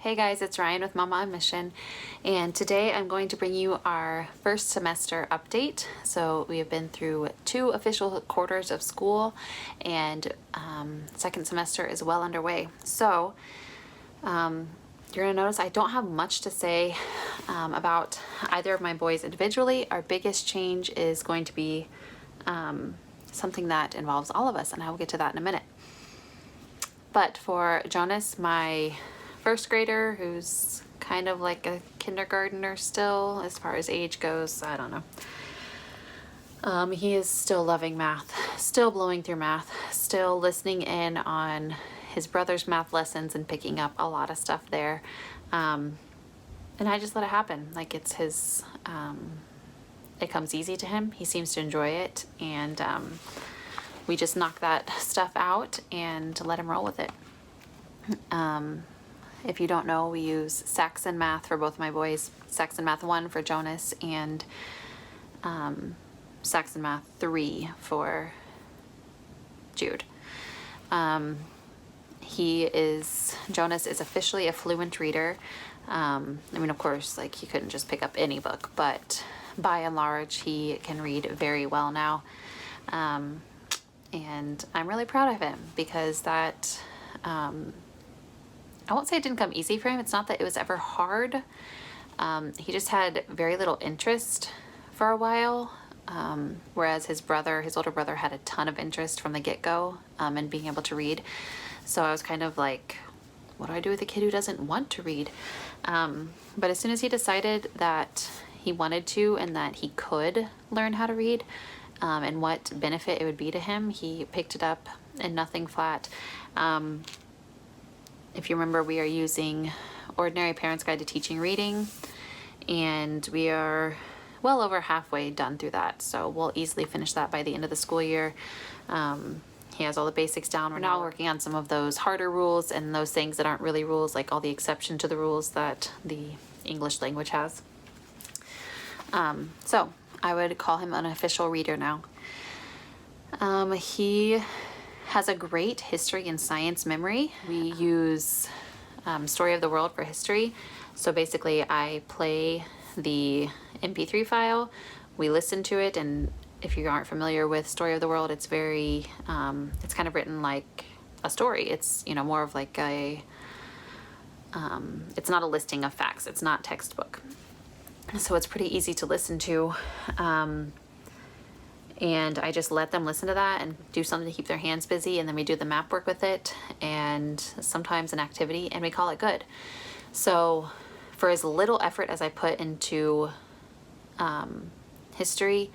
Hey guys, it's Ryan with Mama on Mission, and today I'm going to bring you our first semester update. So we have been through 2 official quarters of school, and second semester is well underway. So you're going to notice I don't have much to say about either of my boys individually. Our biggest change is going to be something that involves all of us, and I will get to that in a minute. But for Jonas, my first grader, who's kind of like a kindergartner still as far as age goes, I don't know. He is still loving math, still blowing through math, still listening in on his brother's math lessons and picking up a lot of stuff there. And I just let it happen. Like it's his, it comes easy to him. He seems to enjoy it. And we just knock that stuff out and let him roll with it. If you don't know, we use Saxon Math for both my boys. Saxon Math 1 for Jonas and Saxon Math 3 for Jude. Jonas is officially a fluent reader. I mean, of course, like he couldn't just pick up any book, but by and large, he can read very well now. And I'm really proud of him because that, I won't say it didn't come easy for him. It's not that it was ever hard. He just had very little interest for a while. Whereas his older brother had a ton of interest from the get-go in being able to read. So I was kind of like, what do I do with a kid who doesn't want to read? But as soon as he decided that he wanted to and that he could learn how to read and what benefit it would be to him, he picked it up and nothing flat. If you remember, we are using Ordinary Parent's Guide to Teaching Reading, and we are well over halfway done through that. So we'll easily finish that by the end of the school year. He has all the basics down. We're now working on some of those harder rules and those things that aren't really rules, like all the exception to the rules that the English language has. So I would call him an official reader now. He has a great history and science memory. We use Story of the World for history. So basically I play the MP3 file, we listen to it, and if you aren't familiar with Story of the World, it's very, it's kind of written like a story. It's, more of like a, it's not a listing of facts. It's not textbook. So it's pretty easy to listen to. And I just let them listen to that and do something to keep their hands busy, and then we do the map work with it and sometimes an activity, and we call it good. So for as little effort as I put into history,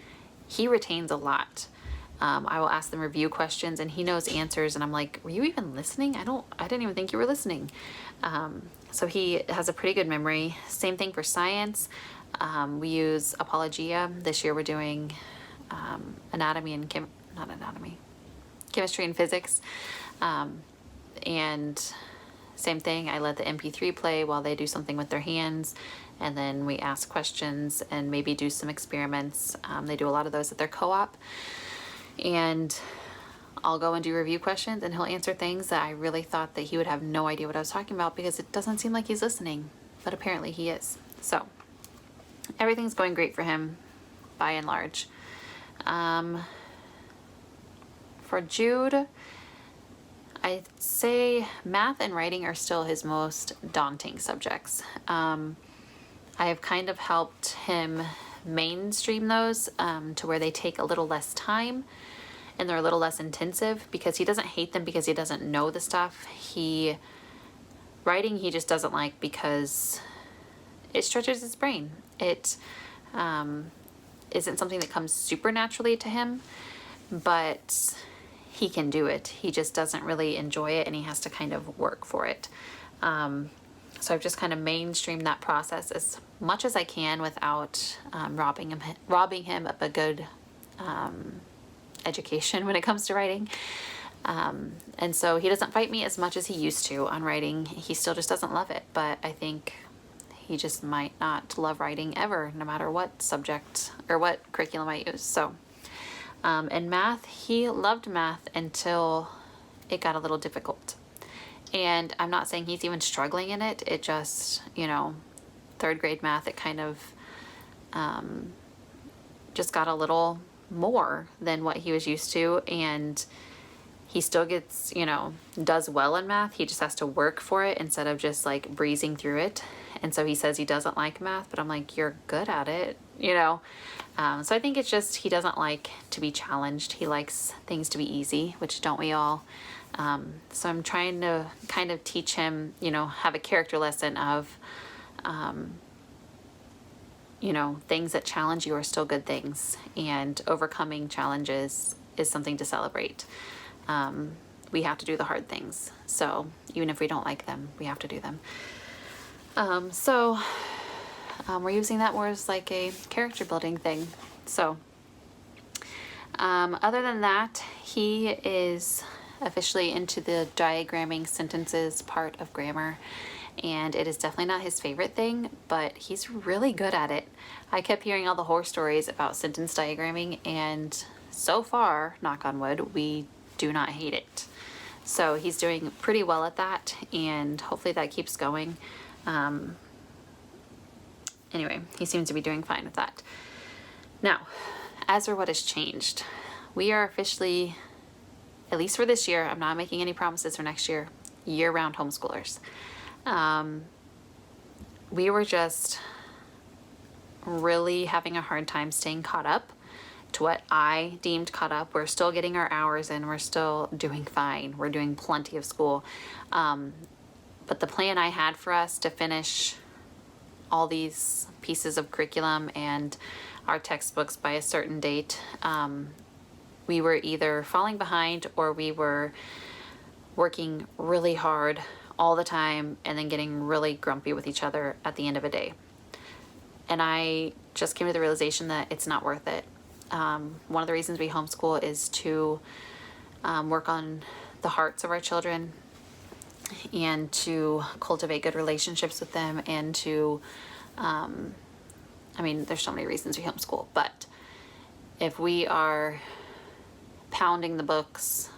he retains a lot. I will ask them review questions and he knows answers, and I'm like, were you even listening? I didn't even think you were listening. So he has a pretty good memory. Same thing for science. We use Apologia. This year we're doing chemistry and physics. And same thing, I let the MP3 play while they do something with their hands, and then we ask questions and maybe do some experiments. They do a lot of those at their co-op, and I'll go and do review questions, and he'll answer things that I really thought that he would have no idea what I was talking about because it doesn't seem like he's listening, but apparently he is. So everything's going great for him by and large. For Jude, I'd say math and writing are still his most daunting subjects. I have kind of helped him mainstream those to where they take a little less time and they're a little less intensive, because he doesn't hate them because he doesn't know the stuff. Writing he just doesn't like because it stretches his brain. It isn't something that comes super naturally to him, but he can do it. He just doesn't really enjoy it, and he has to kind of work for it. So I've just kind of mainstreamed that process as much as I can without robbing him of a good education when it comes to writing. And so he doesn't fight me as much as he used to on writing. He still just doesn't love it, but I think he just might not love writing ever, no matter what subject or what curriculum I use. So in math, he loved math until it got a little difficult. And I'm not saying he's even struggling in it. It just, you know, third grade math, it kind of just got a little more than what he was used to. And he still gets, you know, does well in math. He just has to work for it instead of just like breezing through it. And so he says he doesn't like math, but I'm like, you're good at it, you know? So I think it's just, he doesn't like to be challenged. He likes things to be easy, which don't we all? So I'm trying to kind of teach him, you know, have a character lesson of, you know, things that challenge you are still good things, and overcoming challenges is something to celebrate. We have to do the hard things. So even if we don't like them, we have to do them. We're using that more as like a character building thing. So, other than that, he is officially into the diagramming sentences part of grammar, and it is definitely not his favorite thing, but he's really good at it. I kept hearing all the horror stories about sentence diagramming, and so far, knock on wood, we do not hate it. So he's doing pretty well at that, and hopefully that keeps going. Anyway, he seems to be doing fine with that. Now, as for what has changed, we are officially, at least for this year, I'm not making any promises for next year, year-round homeschoolers. We were just really having a hard time staying caught up to what I deemed caught up. We're still getting our hours in. We're still doing fine. We're doing plenty of school. But the plan I had for us to finish all these pieces of curriculum and our textbooks by a certain date, we were either falling behind or we were working really hard all the time and then getting really grumpy with each other at the end of a day. And I just came to the realization that it's not worth it. One of the reasons we homeschool is to work on the hearts of our children and to cultivate good relationships with them, and to, there's so many reasons we homeschool, but if we are pounding the books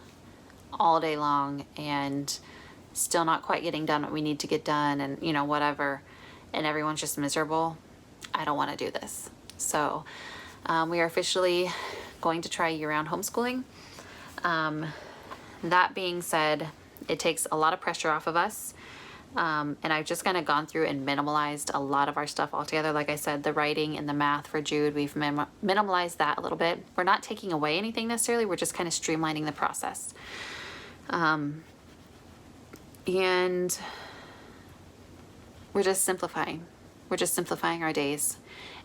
all day long and still not quite getting done what we need to get done, and, you know, whatever, and everyone's just miserable, I don't want to do this. So we are officially going to try year-round homeschooling. That being said, it takes a lot of pressure off of us. And I've just kind of gone through and minimalized a lot of our stuff altogether. Like I said, the writing and the math for Jude, we've minimalized that a little bit. We're not taking away anything necessarily. We're just kind of streamlining the process. And we're just simplifying. We're just simplifying our days.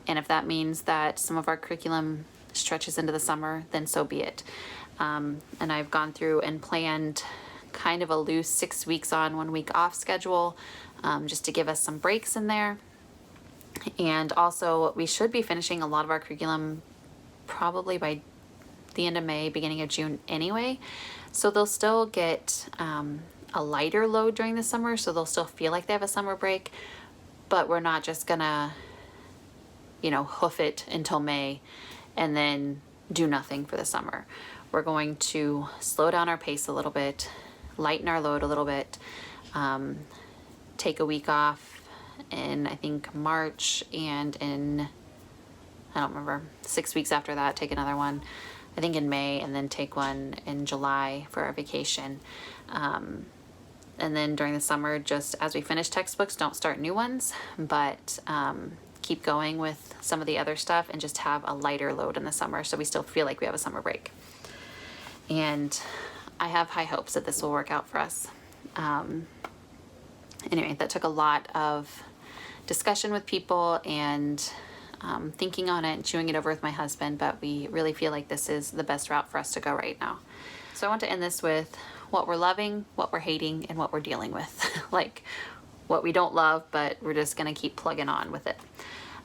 And if that means that some of our curriculum stretches into the summer, then so be it. And I've gone through and planned kind of a loose 6 weeks on, 1 week off schedule, just to give us some breaks in there. And also, we should be finishing a lot of our curriculum probably by the end of May, beginning of June anyway. So they'll still get a lighter load during the summer, so they'll still feel like they have a summer break, but we're not just gonna, you know, hoof it until May and then do nothing for the summer. We're going to slow down our pace a little bit, lighten our load a little bit, take a week off in, I think, March, and in, I don't remember, 6 weeks after that, take another one, I think in May, and then take one in July for our vacation. And then during the summer, just as we finish textbooks, don't start new ones, but keep going with some of the other stuff and just have a lighter load in the summer so we still feel like we have a summer break. And I have high hopes that this will work out for us. Anyway, that took a lot of discussion with people and thinking on it and chewing it over with my husband, but we really feel like this is the best route for us to go right now. So I want to end this with what we're loving, what we're hating, and what we're dealing with. Like what we don't love, but we're just gonna keep plugging on with it.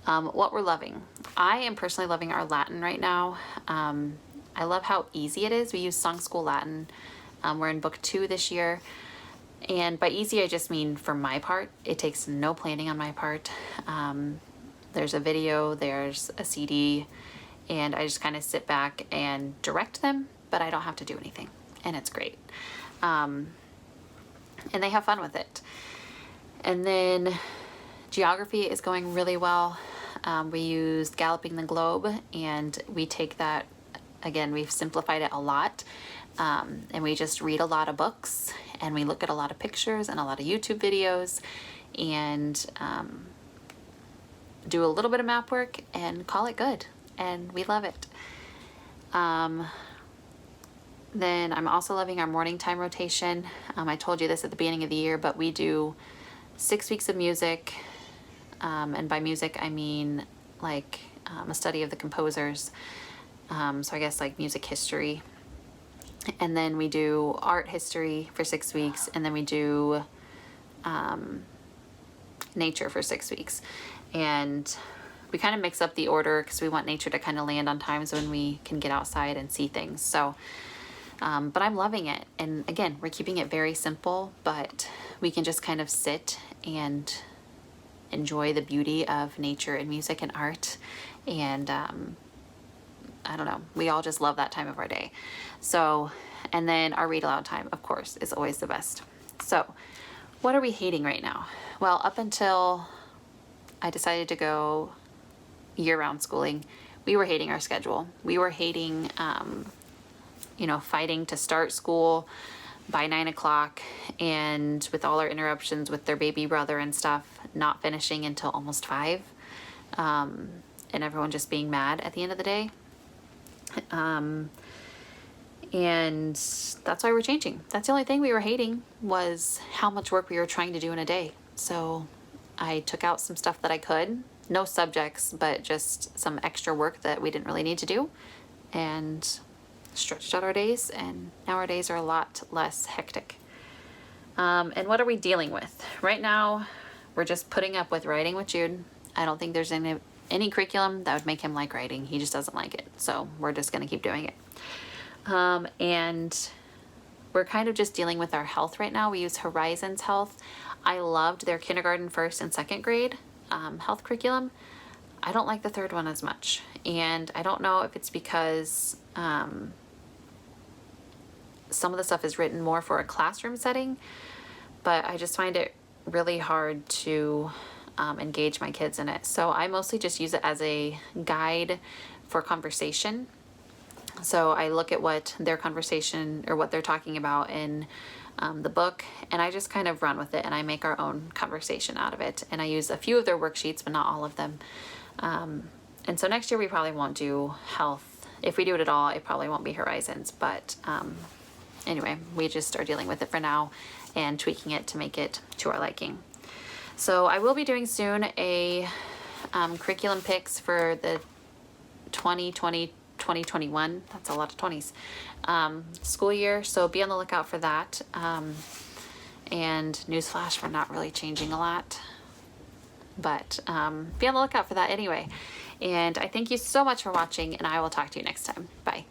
What we're loving. I am personally loving our Latin right now. I love how easy it is. We use Song School Latin. We're in book 2 this year. And by easy, I just mean for my part. It takes no planning on my part. There's a video, there's a CD, and I just kind of sit back and direct them, but I don't have to do anything. And it's great. And and they have fun with it. And then geography is going really well. We used Galloping the Globe, and we take that, again, we've simplified it a lot, and we just read a lot of books, and we look at a lot of pictures and a lot of YouTube videos, and do a little bit of map work and call it good, and we love it. Then I'm also loving our morning time rotation. I told you this at the beginning of the year, but we do 6 weeks of music, and by music I mean like a study of the composers, so I guess like music history, and then we do art history for 6 weeks, and then we do nature for 6 weeks, and we kind of mix up the order because we want nature to kind of land on times when we can get outside and see things. So but I'm loving it, and again, we're keeping it very simple, but we can just kind of sit and enjoy the beauty of nature and music and art, and I don't know, we all just love that time of our day. So, and then our read aloud time, of course, is always the best. So what are we hating right now? Well, up until I decided to go year-round schooling, we were hating our schedule. We were hating you know, fighting to start school by 9 o'clock, and with all our interruptions with their baby brother and stuff, not finishing until almost 5, and everyone just being mad at the end of the day. And that's why we're changing. That's the only thing we were hating, was how much work we were trying to do in a day. So I took out some stuff that I could, no subjects, but just some extra work that we didn't really need to do, and stretched out our days, and now our days are a lot less hectic. And what are we dealing with? Right now, we're just putting up with writing with Jude. I don't think there's any curriculum that would make him like writing. He just doesn't like it. So we're just gonna keep doing it. And we're kind of just dealing with our health right now. We use Horizons Health. I loved their kindergarten, 1st, and 2nd grade health curriculum. I don't like the 3rd one as much. And I don't know if it's because some of the stuff is written more for a classroom setting, but I just find it really hard to engage my kids in it. So I mostly just use it as a guide for conversation. So I look at what their conversation, or what they're talking about in the book, and I just kind of run with it, and I make our own conversation out of it. And I use a few of their worksheets, but not all of them. And so next year we probably won't do health. If we do it at all, it probably won't be Horizons, but anyway, we just are dealing with it for now and tweaking it to make it to our liking. So I will be doing soon a curriculum picks for the 2020-2021, that's a lot of 20s, school year. So be on the lookout for that. And newsflash, we're not really changing a lot, but be on the lookout for that anyway. And I thank you so much for watching, and I will talk to you next time. Bye.